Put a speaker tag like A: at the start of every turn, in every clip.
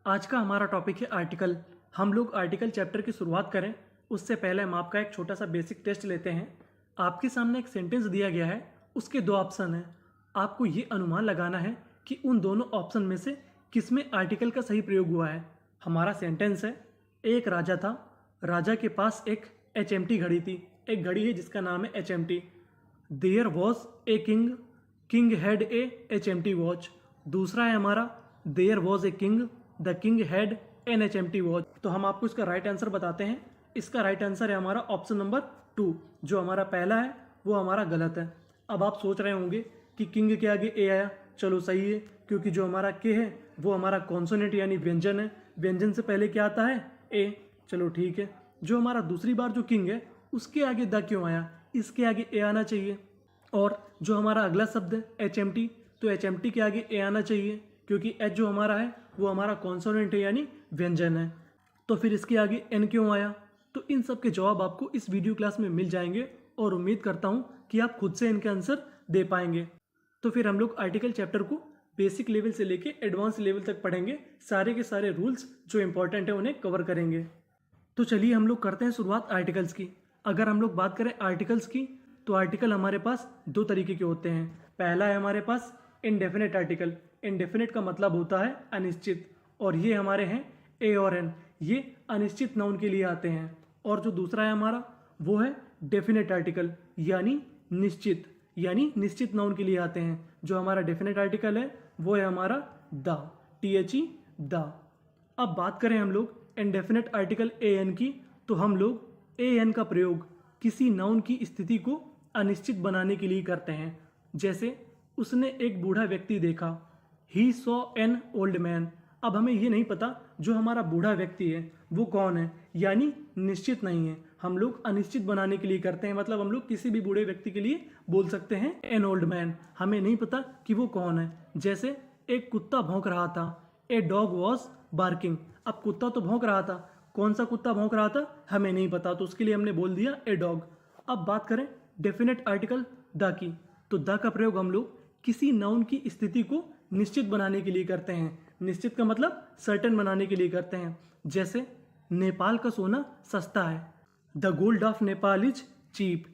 A: आज का हमारा टॉपिक है आर्टिकल। हम लोग आर्टिकल चैप्टर की शुरुआत करें उससे पहले हम आपका एक छोटा सा बेसिक टेस्ट लेते हैं। आपके सामने एक सेंटेंस दिया गया है, उसके दो ऑप्शन हैं। आपको ये अनुमान लगाना है कि उन दोनों ऑप्शन में से किसमें आर्टिकल का सही प्रयोग हुआ है। हमारा सेंटेंस है, एक राजा था, राजा के पास एक HMT घड़ी थी। एक घड़ी है जिसका नाम है HMT। There was a king, king had a HMT watch. दूसरा है हमारा, there was a king, the king had an HMT watch. तो हम आपको इसका राइट आंसर बताते हैं। इसका राइट आंसर है हमारा ऑप्शन नंबर 2। जो हमारा पहला है वो हमारा गलत है। अब आप सोच रहे होंगे कि किंग के आगे ए आया, चलो सही है, क्योंकि जो हमारा के है वो हमारा कॉन्सोनेंट यानी व्यंजन है। व्यंजन से पहले क्या आता है? ए। चलो ठीक है। जो हमारा दूसरी बार जो किंग है उसके आगे द क्यों आया? इसके आगे ए आना चाहिए। और जो हमारा अगला शब्द है HMT, तो HMT के आगे ए आना चाहिए, क्योंकि एच जो हमारा है वो हमारा कॉन्सोनेंट है यानी व्यंजन है। तो फिर इसके आगे एन क्यों आया? तो इन सब के जवाब आपको इस वीडियो क्लास में मिल जाएंगे और उम्मीद करता हूँ कि आप खुद से इनके आंसर दे पाएंगे। तो फिर हम लोग आर्टिकल चैप्टर को बेसिक लेवल से लेके एडवांस लेवल तक पढ़ेंगे। सारे के सारे रूल्स जो इंपॉर्टेंट है उन्हें कवर करेंगे। तो चलिए हम लोग करते हैं शुरुआत आर्टिकल्स की। अगर हम लोग बात करें आर्टिकल्स की, तो आर्टिकल हमारे पास दो तरीके के होते हैं। पहला है हमारे पास इंडेफिनेट आर्टिकल। इंडेफिनेट का मतलब होता है अनिश्चित, और ये हमारे हैं ए और एन, ये अनिश्चित नाउन के लिए आते हैं। और जो दूसरा है हमारा वो है डेफिनेट आर्टिकल, यानी निश्चित, यानी निश्चित नाउन के लिए आते हैं। जो हमारा डेफिनेट आर्टिकल है वो है हमारा द, THE द। अब बात करें हम लोग इंडेफिनेट आर्टिकल AN की, तो हम लोग AN का प्रयोग किसी नाउन की स्थिति को अनिश्चित बनाने के लिए करते हैं। जैसे उसने एक बूढ़ा व्यक्ति देखा, he saw an old man. अब हमें ये नहीं पता जो हमारा बूढ़ा व्यक्ति है वो कौन है, यानी निश्चित नहीं है। हम लोग अनिश्चित बनाने के लिए करते हैं, मतलब हम लोग किसी भी बूढ़े व्यक्ति के लिए बोल सकते हैं एन ओल्ड मैन। हमें नहीं पता कि वो कौन है। जैसे एक कुत्ता भौंक रहा था, ए डॉग वॉज बार्किंग। अब कुत्ता तो भौंक रहा था, कौन सा कुत्ता भौंक रहा था हमें नहीं पता, तो उसके लिए हमने बोल दिया ए डॉग। अब बात करें डेफिनेट आर्टिकल द की, तो द का प्रयोग हम लोग किसी नाउन की स्थिति को निश्चित बनाने के लिए करते हैं। निश्चित का मतलब सर्टेन बनाने के लिए करते हैं। जैसे नेपाल का सोना सस्ता है, the gold of Nepal is cheap.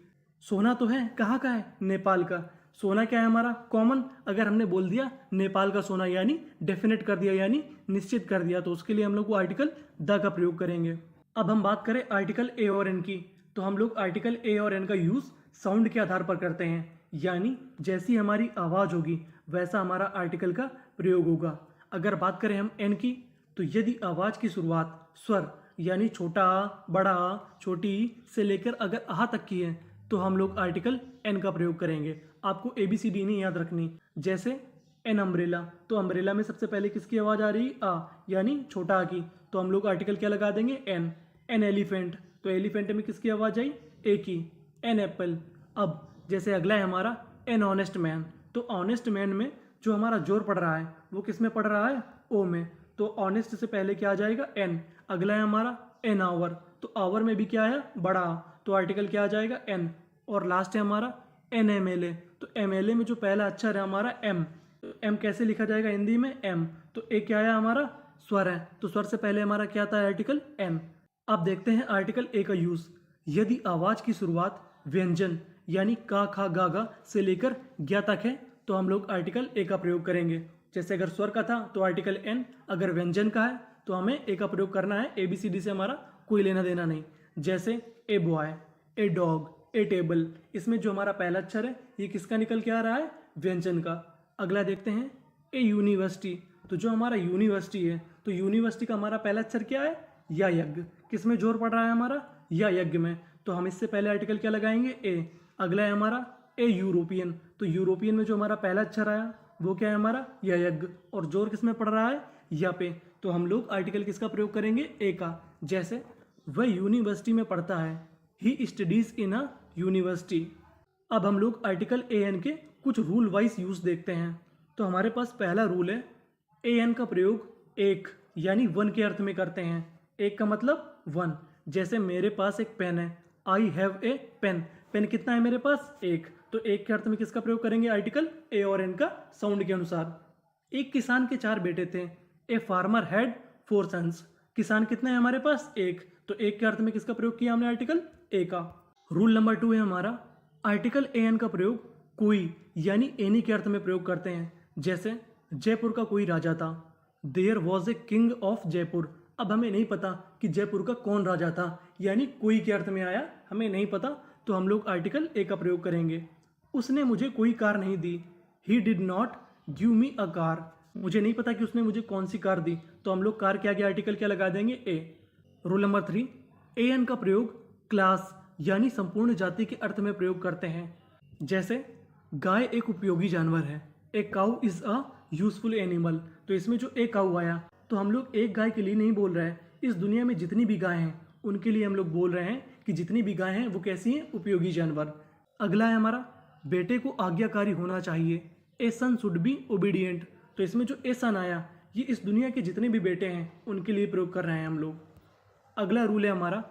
A: सोना तो है, कहाँ का है? नेपाल का। सोना क्या है हमारा? कॉमन। अगर हमने बोल दिया नेपाल का सोना, यानी डेफिनेट कर दिया, यानी निश्चित कर दिया, तो उसके लिए हम लोग को आर्टिकल द का प्रयोग करेंगे। अब हम बात करें आर्टिकल ए और एन की, तो हम लोग आर्टिकल ए और एन का यूज साउंड के आधार पर करते हैं, यानी जैसी हमारी आवाज होगी वैसा हमारा आर्टिकल का प्रयोग होगा। अगर बात करें हम एन की, तो यदि आवाज की शुरुआत स्वर यानी छोटा आ, बड़ा आ, छोटी ई से लेकर अगर आहा तक की है, तो हम लोग आर्टिकल एन का प्रयोग करेंगे। आपको ABCD नहीं याद रखनी। जैसे एन अम्ब्रेला, तो अम्ब्रेला में सबसे पहले किसकी आवाज आ रही? आ, यानी छोटा आ की, तो हम लोग आर्टिकल क्या लगा देंगे? एन। एन एलिफेंट, तो एलिफेंट में किसकी आवाज आई? ए की। An apple. अब जैसे अगला है हमारा एन ऑनेस्ट मैन, तो ऑनेस्ट मैन में जो हमारा जोर पड़ रहा है वो किस में पड़ रहा है? ओ में, तो ऑनेस्ट से पहले क्या आ जाएगा? एन। अगला है हमारा एन आवर, तो आवर में भी क्या आया? बड़ा, तो आर्टिकल क्या आ जाएगा? एन। और लास्ट है हमारा एन MLA, तो MLA में जो पहला अक्षर है हमारा एम, तो एम कैसे लिखा जाएगा हिंदी में? एम। तो ए क्या आया हमारा? स्वर है, तो स्वर से पहले हमारा क्या आता है? Article an. अब देखते हैं आर्टिकल ए का यूज। यदि आवाज की शुरुआत व्यंजन यानी का, खा, गा, गा से लेकर ज्ञा तक है, तो हम लोग आर्टिकल ए का प्रयोग करेंगे। जैसे अगर स्वर का था तो आर्टिकल एन, अगर व्यंजन का है तो हमें ए का प्रयोग करना है। ABCD से हमारा कोई लेना देना नहीं। जैसे a boy, a dog, A table, इसमें जो हमारा पहला अक्षर है ये किसका निकल के आ रहा है? व्यंजन का। अगला देखते हैं ए यूनिवर्सिटी, तो जो हमारा यूनिवर्सिटी है, तो यूनिवर्सिटी का हमारा पहला अक्षर क्या है? या यज्ञ। किसमें जोर पड़ रहा है हमारा? या यज्ञ में, तो हम इससे पहले आर्टिकल क्या लगाएंगे? ए। अगला है हमारा ए यूरोपियन, तो यूरोपियन में जो हमारा पहला अक्षर आया वो क्या है हमारा? या यज्ञ, और जोर किसमें पड़ रहा है? या पे, तो हम लोग आर्टिकल किसका प्रयोग करेंगे? ए का। जैसे वह यूनिवर्सिटी में पढ़ता है, he studies in a university. अब हम लोग आर्टिकल AN के कुछ रूल वाइज यूज देखते हैं। तो हमारे पास पहला रूल है, AN का प्रयोग एक यानी वन के अर्थ में करते हैं। एक का मतलब वन। जैसे मेरे पास एक पेन है, I have a pen. Pen कितना है मेरे पास? एक, तो एक के अर्थ में किसका प्रयोग करेंगे? आर्टिकल ए और एन का साउंड के अनुसार। एक किसान के 4 बेटे थे, ए फार्मर हैड 4 sons। किसान कितने हैं हमारे पास? एक। तो एक के अर्थ में किसका प्रयोग किया हमने? आर्टिकल ए का। रूल नंबर 2 है हमारा, आर्टिकल ए एन का प्रयोग कोई यानी एनी के अर्थ में प्रयोग करते हैं। जैसे जयपुर का कोई राजा था, there was a king of Jaipur. अब हमें नहीं पता कि जयपुर का कौन राजा था, यानी कोई के अर्थ में आया, हमें नहीं पता, तो हम लोग आर्टिकल ए का प्रयोग करेंगे। उसने मुझे कोई कार नहीं दी, he did not give me a car. मुझे नहीं पता कि उसने मुझे कौन सी कार दी, तो हम लोग कार के आगे आर्टिकल क्या लगा देंगे? ए। रूल नंबर 3, ए एन का प्रयोग क्लास यानी संपूर्ण जाति के अर्थ में प्रयोग करते हैं। जैसे गाय एक उपयोगी जानवर है, a cow is a useful animal. तो इसमें जो ए काउ आया, तो हम लोग एक गाय के लिए नहीं बोल रहे हैं, इस दुनिया में जितनी भी गाय हैं उनके लिए हम लोग बोल रहे हैं कि जितनी भी गाय हैं वो कैसी हैं? उपयोगी जानवर। अगला है हमारा, बेटे को आज्ञाकारी होना चाहिए, ए सन शुड बी ओबीडियंट। तो इसमें जो ए सन आया, ये इस दुनिया के जितने भी बेटे हैं उनके लिए प्रयोग कर रहे हैं हम लोग। अगला रूल है हमारा,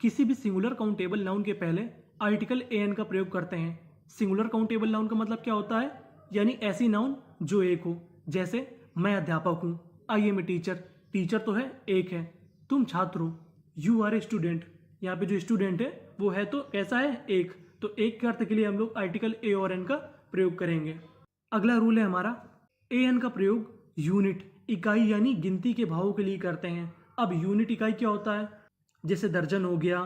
A: किसी भी सिंगुलर काउंटेबल नाउन के पहले आर्टिकल ए एन का प्रयोग करते हैं। सिंगुलर काउंटेबल नाउन का मतलब क्या होता है? यानी ऐसी नाउन जो एक हो। जैसे मैं अध्यापक हूँ, I am a teacher. Teacher तो है, एक है। तुम छात्र हो, यू आर ए स्टूडेंट। यहाँ पे जो स्टूडेंट है वो है तो कैसा है? एक। तो एक के अर्थ के लिए हम लोग आर्टिकल ए और एन का प्रयोग करेंगे। अगला रूल है हमारा, ए एन का प्रयोग यूनिट इकाई यानी गिनती के भावों के लिए करते हैं। अब यूनिट इकाई क्या होता है? जैसे दर्जन हो गया,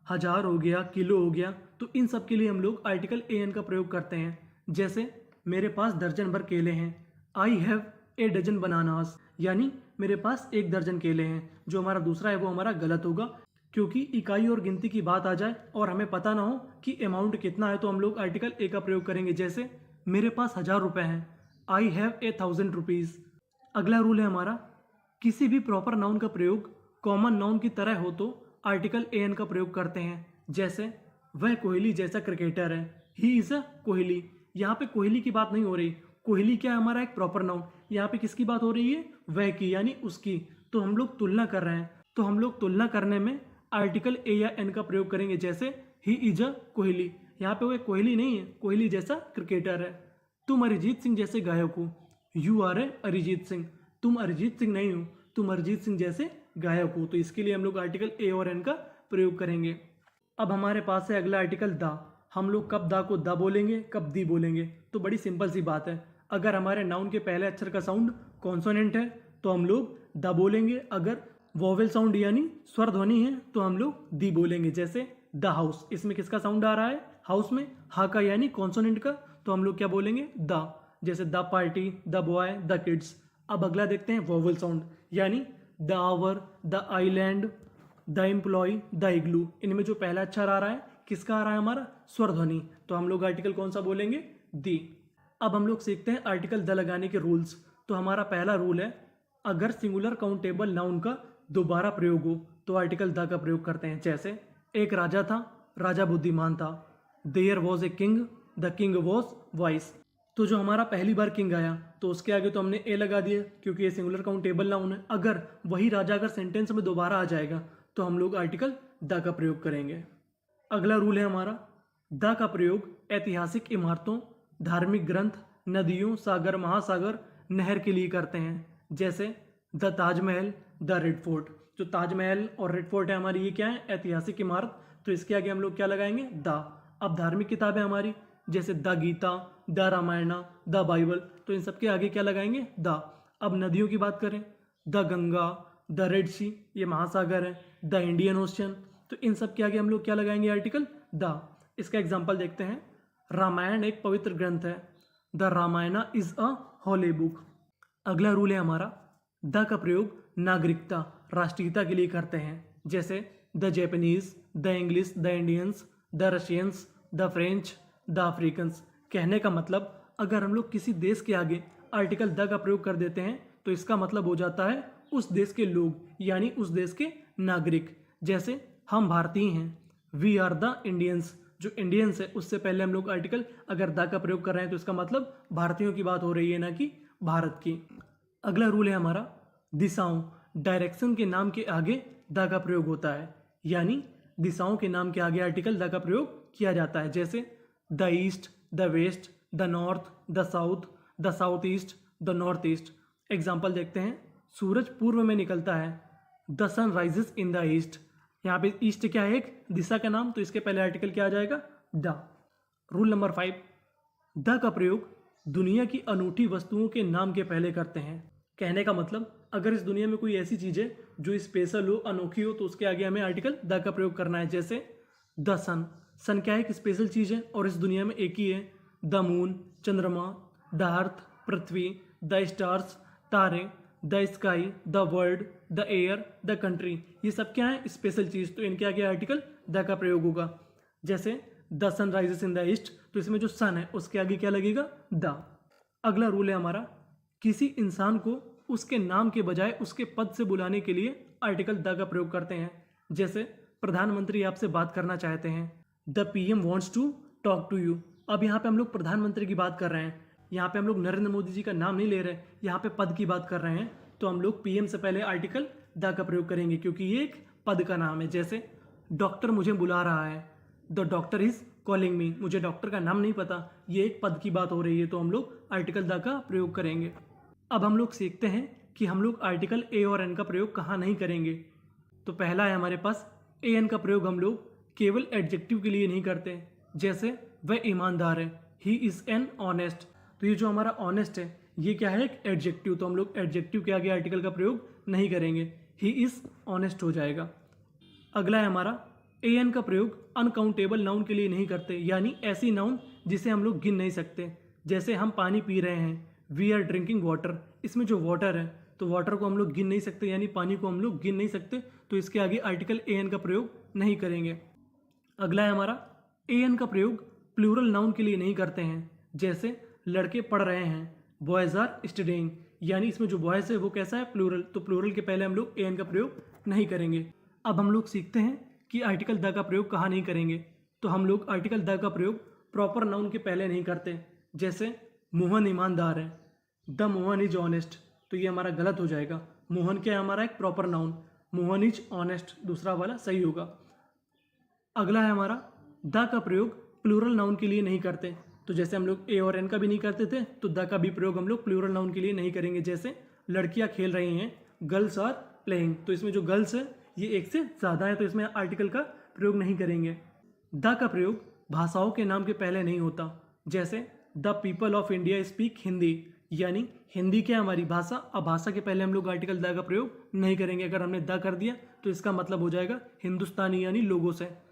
A: हजार हो गया, किलो हो गया, तो इन सब के लिए हम लोग आर्टिकल ए एन का प्रयोग करते हैं। जैसे मेरे पास दर्जन भर केले हैं, I have a dozen bananas, यानी मेरे पास एक दर्जन केले हैं। जो हमारा दूसरा है वो हमारा गलत होगा, क्योंकि इकाई और गिनती की बात आ जाए और हमें पता ना हो कि अमाउंट कितना है, तो हम लोग आर्टिकल ए का प्रयोग करेंगे। जैसे मेरे पास 1000 रुपये हैं, आई हैव ए 1000 रुपीज़। अगला रूल है हमारा, किसी भी प्रॉपर नाउन का प्रयोग कॉमन नाउन की तरह हो तो आर्टिकल ए एन का प्रयोग करते हैं। जैसे वह कोहली जैसा क्रिकेटर है, ही इज़ अ कोहली। यहाँ पे कोहली की बात नहीं हो रही, कोहली क्या है? हमारा एक प्रॉपर नाउन। यहाँ पे किसकी बात हो रही है? वह की, यानी उसकी। तो हम लोग तुलना कर रहे हैं, तो हम लोग तुलना करने में आर्टिकल ए या एन का प्रयोग करेंगे। जैसे ही इज अ कोहली, यहाँ पे वो कोहली नहीं है, कोहली जैसा क्रिकेटर है। तुम अरिजीत सिंह जैसे गायक हो, you R A Arijit Singh. तुम अरिजीत सिंह नहीं हो, तुम अरिजीत सिंह जैसे गायक हो। तो इसके लिए हम लोग आर्टिकल ए और एन का प्रयोग करेंगे। अब हमारे पास है अगला आर्टिकल द। हम लोग कब द को द बोलेंगे, कब दी बोलेंगे? तो बड़ी सिंपल सी बात है, अगर हमारे नाउन के पहले अक्षर का साउंड कॉन्सोनेंट है तो हम लोग द बोलेंगे। अगर वोवेल साउंड यानी स्वर ध्वनि है तो हम लोग दी बोलेंगे। जैसे द हाउस, इसमें किसका साउंड आ रहा है? हाउस में हा का यानी कॉन्सोनेंट का, तो हम लोग क्या बोलेंगे? द। जैसे the party, the boy, the kids. अब अगला देखते हैं वोवेल साउंड, यानी the hour, the island, the employ, the igloo. इनमें जो पहला अक्षर आ रहा है किसका आ रहा है? हमारा स्वर ध्वनि। तो हम लोग आर्टिकल कौन सा बोलेंगे? दी। अब हम लोग सीखते हैं आर्टिकल द लगाने के रूल्स। तो हमारा पहला रूल है, अगर सिंगुलर काउंटेबल नाउन का दोबारा प्रयोग हो तो आर्टिकल द का प्रयोग करते हैं। जैसे एक राजा था, राजा बुद्धिमान था। There was a king, the king was wise. तो जो हमारा पहली बार किंग आया तो उसके आगे तो हमने ए लगा दिया, क्योंकि ये सिंगुलर काउंटेबल नाउन है। अगर वही राजा अगर सेंटेंस में दोबारा आ जाएगा तो हम लोग आर्टिकल द का प्रयोग करेंगे। अगला रूल है हमारा, द का प्रयोग ऐतिहासिक इमारतों, धार्मिक ग्रंथ, नदियों, सागर, महासागर, नहर के लिए करते हैं। जैसे the Taj Mahal, the red fort. जो ताजमहल और रेड फोर्ट है हमारी, ये क्या है? ऐतिहासिक इमारत। तो इसके आगे हम लोग क्या लगाएंगे? द। अब धार्मिक किताबें हमारी, जैसे the Gita, the Ramayana, the Bible, तो इन सब के आगे क्या लगाएंगे? द। अब नदियों की बात करें, द गंगा, द रेड सी, ये महासागर है, द इंडियन ओशन। तो इन सब के आगे हम लोग क्या लगाएंगे? Article the. इसका एग्जाम्पल देखते हैं, रामायण एक पवित्र ग्रंथ है, the Ramayana is a holy book. अगला रूल है हमारा, द का प्रयोग नागरिकता, राष्ट्रीयता के लिए करते हैं। जैसे the Japanese, the English, the Indians, the Russians, the French, the Africans. कहने का मतलब, अगर हम लोग किसी देश के आगे आर्टिकल द का प्रयोग कर देते हैं तो इसका मतलब हो जाता है उस देश के लोग, यानी उस देश के नागरिक। जैसे हम भारतीय हैं, वी आर द इंडियंस। जो इंडियंस है उससे पहले हम लोग आर्टिकल अगर द का प्रयोग कर रहे हैं तो इसका मतलब भारतीयों की बात हो रही है, ना कि भारत की। अगला रूल है हमारा, दिशाओं, डायरेक्शन के नाम के आगे द का प्रयोग होता है, यानी दिशाओं के नाम के आगे आर्टिकल द का प्रयोग किया जाता है। जैसे the east, the west, the north, the south, the south east, the north east. Example देखते हैं, सूरज पूर्व में निकलता है, the sun rises in the east. यहाँ पे ईस्ट क्या है, एक दिशा का नाम, तो इसके पहले आर्टिकल क्या आ जाएगा, द। रूल नंबर 5, द का प्रयोग दुनिया की अनूठी वस्तुओं के नाम के पहले करते हैं। कहने का मतलब अगर इस दुनिया में कोई ऐसी चीज़ है जो स्पेशल हो, अनोखी हो, तो उसके आगे हमें आर्टिकल द का प्रयोग करना है। जैसे द सन, सन क्या है, एक स्पेशल चीज़ है और इस दुनिया में एक ही है। द मून, चंद्रमा, द अर्थ, पृथ्वी, द स्टार्स, तारे, the sky, the world, the air, the country, ये सब क्या है, स्पेशल चीज़, तो इनके आगे आर्टिकल द का प्रयोग होगा। जैसे the sun rises in the east, तो इसमें जो सन है उसके आगे क्या लगेगा, द। अगला रूल है हमारा, किसी इंसान को उसके नाम के बजाय उसके पद से बुलाने के लिए आर्टिकल द का प्रयोग करते हैं। जैसे प्रधानमंत्री आपसे बात करना चाहते हैं, the PM wants to talk to you. अब यहाँ पे हम लोग प्रधानमंत्री की बात कर रहे हैं, यहाँ पे हम लोग नरेंद्र मोदी जी का नाम नहीं ले रहे, यहाँ पे पद की बात कर रहे हैं, तो हम लोग पीएम से पहले आर्टिकल द का प्रयोग करेंगे क्योंकि ये एक पद का नाम है। जैसे डॉक्टर मुझे बुला रहा है, the doctor is calling me, मुझे डॉक्टर का नाम नहीं पता, ये एक पद की बात हो रही है, तो हम लोग आर्टिकल द का प्रयोग करेंगे। अब हम लोग सीखते हैं कि हम लोग आर्टिकल ए और एन का प्रयोग कहाँ नहीं करेंगे। तो पहला है हमारे पास, ए एन का प्रयोग हम लोग केवल एडजेक्टिव के लिए नहीं करते। जैसे वह ईमानदार है, ही इज़ एन ऑनेस्ट, तो ये जो हमारा ऑनेस्ट है ये क्या है, एक एडजेक्टिव, तो हम लोग एडजेक्टिव के आगे आर्टिकल का प्रयोग नहीं करेंगे, ही इज़ ऑनेस्ट हो जाएगा। अगला है हमारा, ए एन का प्रयोग अनकाउंटेबल नाउन के लिए नहीं करते, यानी ऐसी नाउन जिसे हम लोग गिन नहीं सकते। जैसे हम पानी पी रहे हैं, वी आर ड्रिंकिंग वाटर, इसमें जो वाटर है तो वाटर को हम लोग गिन नहीं सकते, यानी पानी को हम लोग गिन नहीं सकते, तो इसके आगे आर्टिकल ए एन का प्रयोग नहीं करेंगे। अगला है हमारा, ए एन का प्रयोग प्लूरल नाउन के लिए नहीं करते हैं। जैसे लड़के पढ़ रहे हैं, बॉयज़ आर स्टडीइंग, यानी इसमें जो बॉयज़ है वो कैसा है, प्लूरल, तो प्लूरल के पहले हम लोग ए एन का प्रयोग नहीं करेंगे। अब हम लोग सीखते हैं कि आर्टिकल द का प्रयोग कहाँ नहीं करेंगे। तो हम लोग आर्टिकल द का प्रयोग प्रॉपर नाउन के पहले नहीं करते। जैसे मोहन ईमानदार है, द मोहन इज ऑनेस्ट, तो ये हमारा गलत हो जाएगा। मोहन क्या है, हमारा एक proper noun, Mohan is honest दूसरा वाला सही होगा। अगला है हमारा, द का प्रयोग प्लूरल नाउन के लिए नहीं करते। तो जैसे हम लोग ए और एन का भी नहीं करते थे, तो द का भी प्रयोग हम लोग प्लूरल नाउन के लिए नहीं करेंगे। जैसे लड़कियां खेल रही हैं, गर्ल्स आर प्लेइंग, तो इसमें जो गर्ल्स है ये एक से ज़्यादा है, तो इसमें आर्टिकल का प्रयोग नहीं करेंगे। द का प्रयोग भाषाओं के नाम के पहले नहीं होता। जैसे the people of India speak Hindi, यानी हिंदी क्या है, हमारी भाषा, अब भाषा के पहले हम लोग आर्टिकल द का प्रयोग नहीं करेंगे। अगर हमने द कर दिया तो इसका मतलब हो जाएगा हिंदुस्तानी, यानी लोगों से।